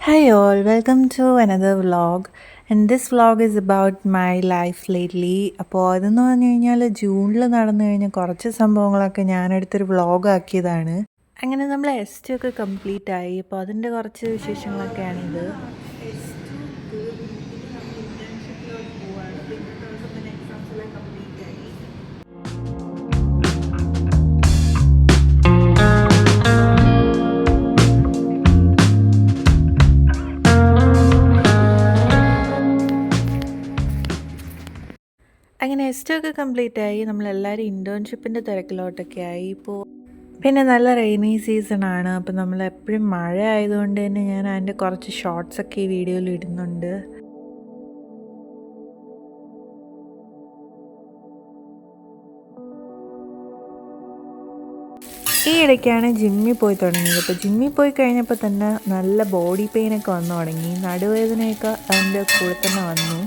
Hi all, welcome to another vlog. And this vlog is about my life lately. അപ്പോൾ അതെന്ന് പറഞ്ഞു കഴിഞ്ഞാൽ ജൂണിൽ നടന്നു കഴിഞ്ഞ കുറച്ച് സംഭവങ്ങളൊക്കെ ഞാനെടുത്തൊരു വ്ളോഗ് ആക്കിയതാണ്. അങ്ങനെ നമ്മൾ S2 ഒക്കെ കംപ്ലീറ്റ് ആയി. അപ്പോൾ അതിൻ്റെ കുറച്ച് വിശേഷങ്ങളൊക്കെയാണിത്. അങ്ങനെ S2 ഒക്കെ കംപ്ലീറ്റ് ആയി. നമ്മളെല്ലാവരും ഇൻറ്റേൺഷിപ്പിൻ്റെ തിരക്കിലോട്ടൊക്കെ ആയി. ഇപ്പോൾ പിന്നെ നല്ല റെയിനി സീസണാണ്. അപ്പോൾ നമ്മളെപ്പോഴും മഴ ആയതുകൊണ്ട് തന്നെ ഞാൻ അതിൻ്റെ കുറച്ച് ഷോർട്സൊക്കെ ഈ വീഡിയോയിൽ ഇടുന്നുണ്ട്. ഈ ഇടയ്ക്കാണ് ജിമ്മിൽ പോയി തുടങ്ങിയത്. അപ്പോൾ ജിമ്മിൽ പോയി കഴിഞ്ഞപ്പോൾ തന്നെ നല്ല ബോഡി പെയിനൊക്കെ വന്നു തുടങ്ങി. നടുവേദനയൊക്കെ അതിൻ്റെ കൂടെ തന്നെ വന്നു.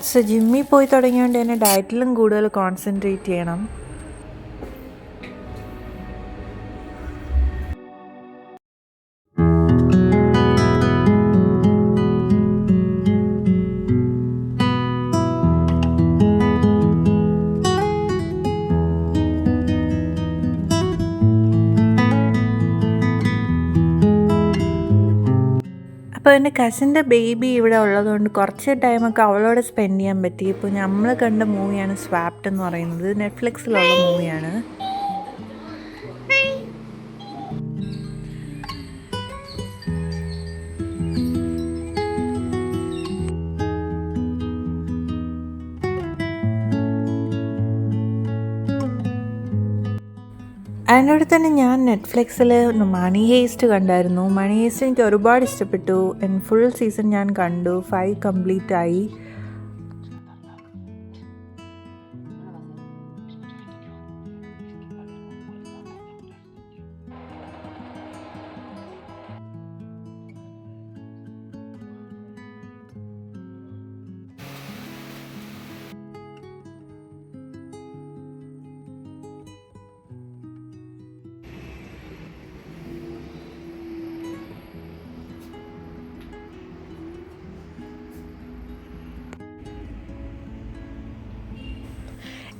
സോ ജിമ്മിൽ പോയി തുടങ്ങിയതുകൊണ്ട് തന്നെ ഡയറ്റിലും കൂടുതൽ കോൺസെൻട്രേറ്റ് ചെയ്യണം. അപ്പോൾ എൻ്റെ കസിൻ്റെ ബേബി ഇവിടെ ഉള്ളതുകൊണ്ട് കുറച്ച് ടൈമൊക്കെ അവളോട് സ്പെൻഡ് ചെയ്യാൻ പറ്റി. ഇപ്പോൾ നമ്മൾ കണ്ട മൂവിയാണ് സ്വാപ്ഡ് എന്ന് പറയുന്നത്. നെറ്റ്ഫ്ലിക്സിലുള്ള മൂവിയാണ്. അതിൻ്റെ കൂടെ തന്നെ ഞാൻ നെറ്റ്ഫ്ലിക്സിൽ മണി ഹേസ്റ്റ് കണ്ടായിരുന്നു. മണി ഹേസ്റ്റ് എനിക്ക് ഒരുപാട് ഇഷ്ടപ്പെട്ടു. ഫുൾ സീസൺ ഞാൻ കണ്ടു. 5 കംപ്ലീറ്റ് ആയി.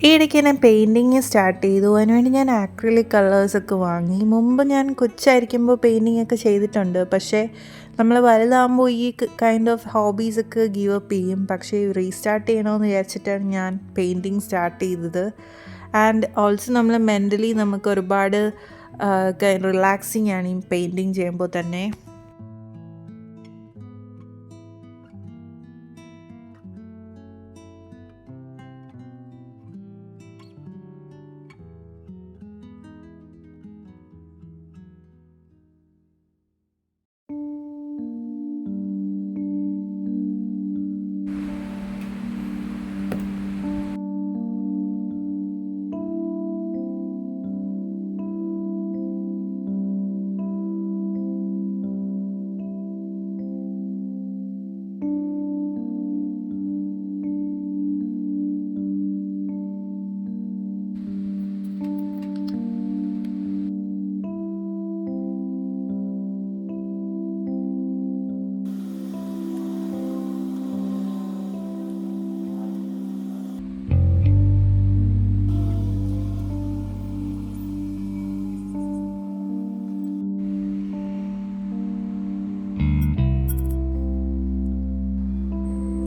ഈ ഇടയ്ക്ക് ഞാൻ പെയിൻറ്റിങ് സ്റ്റാർട്ട് ചെയ്തു. അതിനുവേണ്ടി ഞാൻ ആക്രിലിക് കളേഴ്സൊക്കെ വാങ്ങി. മുമ്പ് ഞാൻ കൊച്ചായിരിക്കുമ്പോൾ പെയിൻറ്റിങ് ഒക്കെ ചെയ്തിട്ടുണ്ട്. പക്ഷേ നമ്മൾ വലുതാകുമ്പോൾ ഈ കൈൻഡ് ഓഫ് ഹോബീസൊക്കെ ഗീവ് അപ്പ് ചെയ്യും. പക്ഷേ റീസ്റ്റാർട്ട് ചെയ്യണമെന്ന് വിചാരിച്ചിട്ടാണ് ഞാൻ പെയിൻറ്റിങ് സ്റ്റാർട്ട് ചെയ്തത്. ആൻഡ് ഓൾസോ നമ്മൾ മെൻ്റലി നമുക്ക് ഒരുപാട് റിലാക്സിങ് ആണ് ഈ പെയിൻറ്റിങ് ചെയ്യുമ്പോൾ തന്നെ.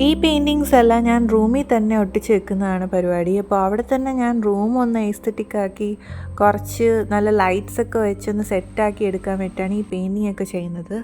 ഈ പെയിൻറ്റിങ്സ് എല്ലാം ഞാൻ റൂമിൽ തന്നെ ഒട്ടിച്ച് വെക്കുന്നതാണ് പരിപാടി. അപ്പോൾ അവിടെ തന്നെ ഞാൻ റൂം ഒന്ന് എസ്തെറ്റിക് ആക്കി കുറച്ച് നല്ല ലൈറ്റ്സൊക്കെ വെച്ചൊന്ന് സെറ്റാക്കി എടുക്കാൻ വേണ്ടിയിട്ടാണ് ഈ പെയിൻറ്റിങ് ഒക്കെ ചെയ്യുന്നത്.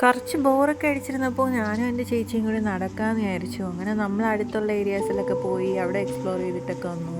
കുറച്ച് ബോറൊക്കെ അടിച്ചിരുന്നപ്പോൾ ഞാനും എൻ്റെ ചേച്ചിയും കൂടി നടക്കാമെന്ന് വിചാരിച്ചു. അങ്ങനെ നമ്മൾ അടുത്തുള്ള ഏരിയാസിലൊക്കെ പോയി അവിടെ എക്സ്പ്ലോർ ചെയ്തിട്ടൊക്കെ വന്നു.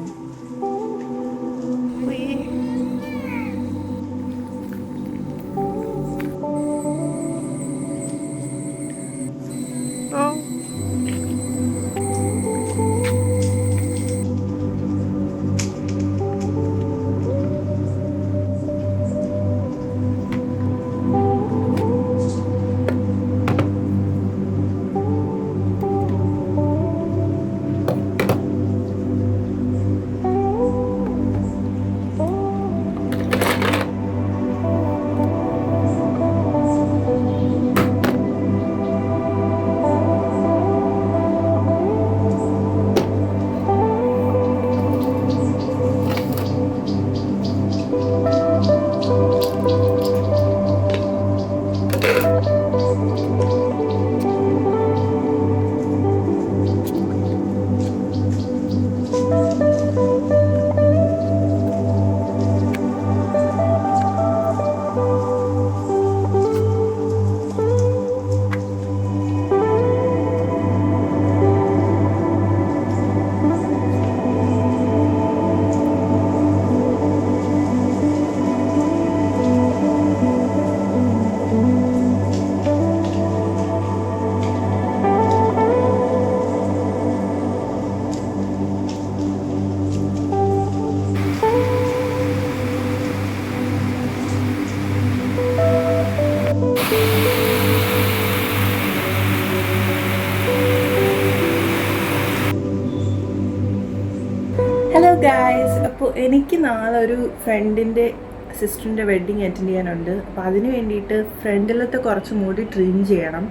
ഗായ്സ്, അപ്പോൾ എനിക്ക് നാളെ ഒരു ഫ്രണ്ടിൻ്റെ സിസ്റ്ററിൻ്റെ വെഡ്ഡിങ് അറ്റൻഡ് ചെയ്യാനുണ്ട്. അപ്പോൾ അതിന് വേണ്ടിയിട്ട് ഫ്രണ്ടിലത്തെ കുറച്ച് മുടി ട്രിം ചെയ്യണം.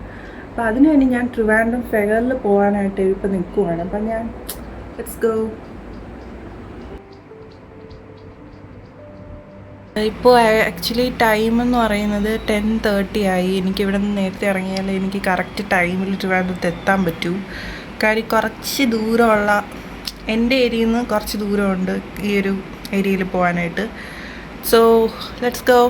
അപ്പോൾ അതിന് വേണ്ടി ഞാൻ ട്രിവാൻഡ്രം ഫെയറിൽ പോകാനായിട്ട് ഇപ്പോൾ നിൽക്കുവാണ്. അപ്പം ഞാൻ ലെറ്റ്സ് ഗോ. ഇപ്പോൾ ആക്ച്വലി ടൈം എന്ന് പറയുന്നത് 10:30 ആയി. എനിക്കിവിടെ നിന്ന് നേരത്തെ ഇറങ്ങിയാൽ എനിക്ക് കറക്റ്റ് ടൈമിൽ ട്രിവാൻഡ്രത്ത് എത്താൻ പറ്റൂ. കാര്യം കുറച്ച് ദൂരമുള്ള, എൻ്റെ ഏരിയയിൽ നിന്ന് കുറച്ച് ദൂരമുണ്ട് ഈ ഒരു ഏരിയയിൽ പോകാനായിട്ട്. So let's go.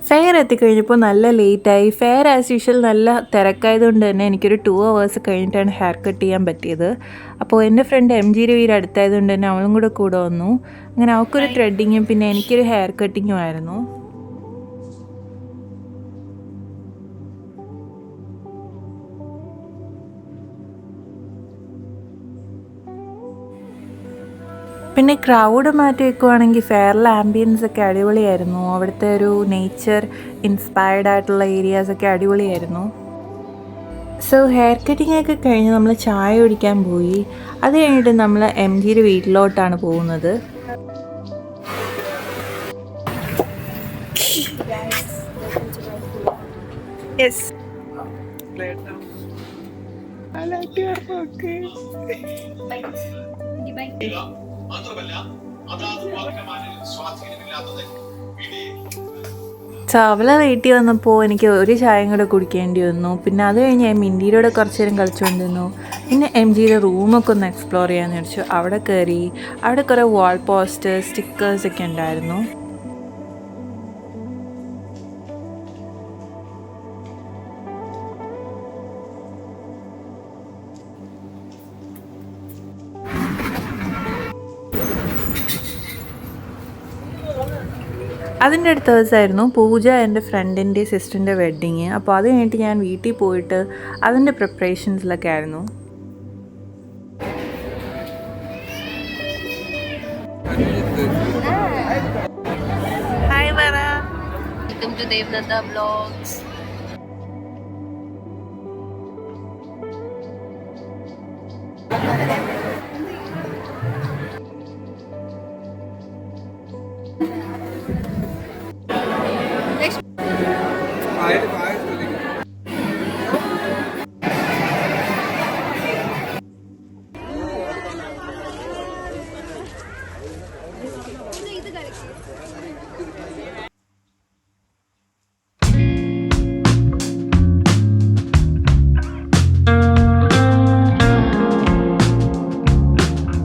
ഫെയർ എത്തിക്കഴിഞ്ഞപ്പോൾ നല്ല ലേറ്റായി. ഫെയർ ആസ് യൂഷ്വൽ നല്ല തിരക്കായതുകൊണ്ട് തന്നെ എനിക്കൊരു 2 hours കഴിഞ്ഞിട്ടാണ് ഹെയർ കട്ട് ചെയ്യാൻ പറ്റിയത്. അപ്പോൾ എൻ്റെ ഫ്രണ്ട് MG രവിയുടെ അടുത്തായതുകൊണ്ട് തന്നെ അവളും കൂടെ വന്നു. അങ്ങനെ അവൾക്കൊരു ത്രെഡിങ്ങും പിന്നെ എനിക്കൊരു ഹെയർ കട്ടിങ്ങും ആയിരുന്നു. പിന്നെ ക്രൗഡ് മാറ്റി വെക്കുവാണെങ്കിൽ ഫെയറിലെ ആംബിയൻസ് ഒക്കെ അടിപൊളിയായിരുന്നു. അവിടുത്തെ ഒരു നേച്ചർ ഇൻസ്പയർഡ് ആയിട്ടുള്ള ഏരിയാസൊക്കെ അടിപൊളിയായിരുന്നു. സോ ഹെയർ കട്ടിംഗ് ഒക്കെ കഴിഞ്ഞ് നമ്മൾ ചായ കുടിക്കാൻ പോയി. അത് കഴിഞ്ഞിട്ട് നമ്മൾ MGയുടെ വീട്ടിലോട്ടാണ് പോകുന്നത്. അവളെ വീട്ടിൽ വന്നപ്പോൾ എനിക്ക് ഒരു ചായയും കൂടെ കുടിക്കേണ്ടി വന്നു. പിന്നെ അത് കഴിഞ്ഞ് ഞാൻ മിൻഡിയുടെ കുറച്ച് നേരം കളിച്ചുകൊണ്ടിരുന്നു. പിന്നെ MGയുടെ റൂമൊക്കെ ഒന്ന് എക്സ്പ്ലോർ ചെയ്യാമെന്ന് വെച്ചു. അവിടെ കയറി. അവിടെ കുറേ വാൾ പോസ്റ്റേഴ്സ്, സ്റ്റിക്കേഴ്സൊക്കെ ഉണ്ടായിരുന്നു. അതിൻ്റെ അടുത്ത ദിവസമായിരുന്നു പൂജ, എൻ്റെ ഫ്രണ്ടിൻ്റെ സിസ്റ്ററിൻ്റെ വെഡ്ഡിങ്. അപ്പോൾ അത് കഴിഞ്ഞിട്ട് ഞാൻ വീട്ടിൽ പോയിട്ട് അതിൻ്റെ പ്രിപ്പറേഷൻസിലൊക്കെ ആയിരുന്നു. ഹായ് പറ. Welcome to Devadatta vlogs.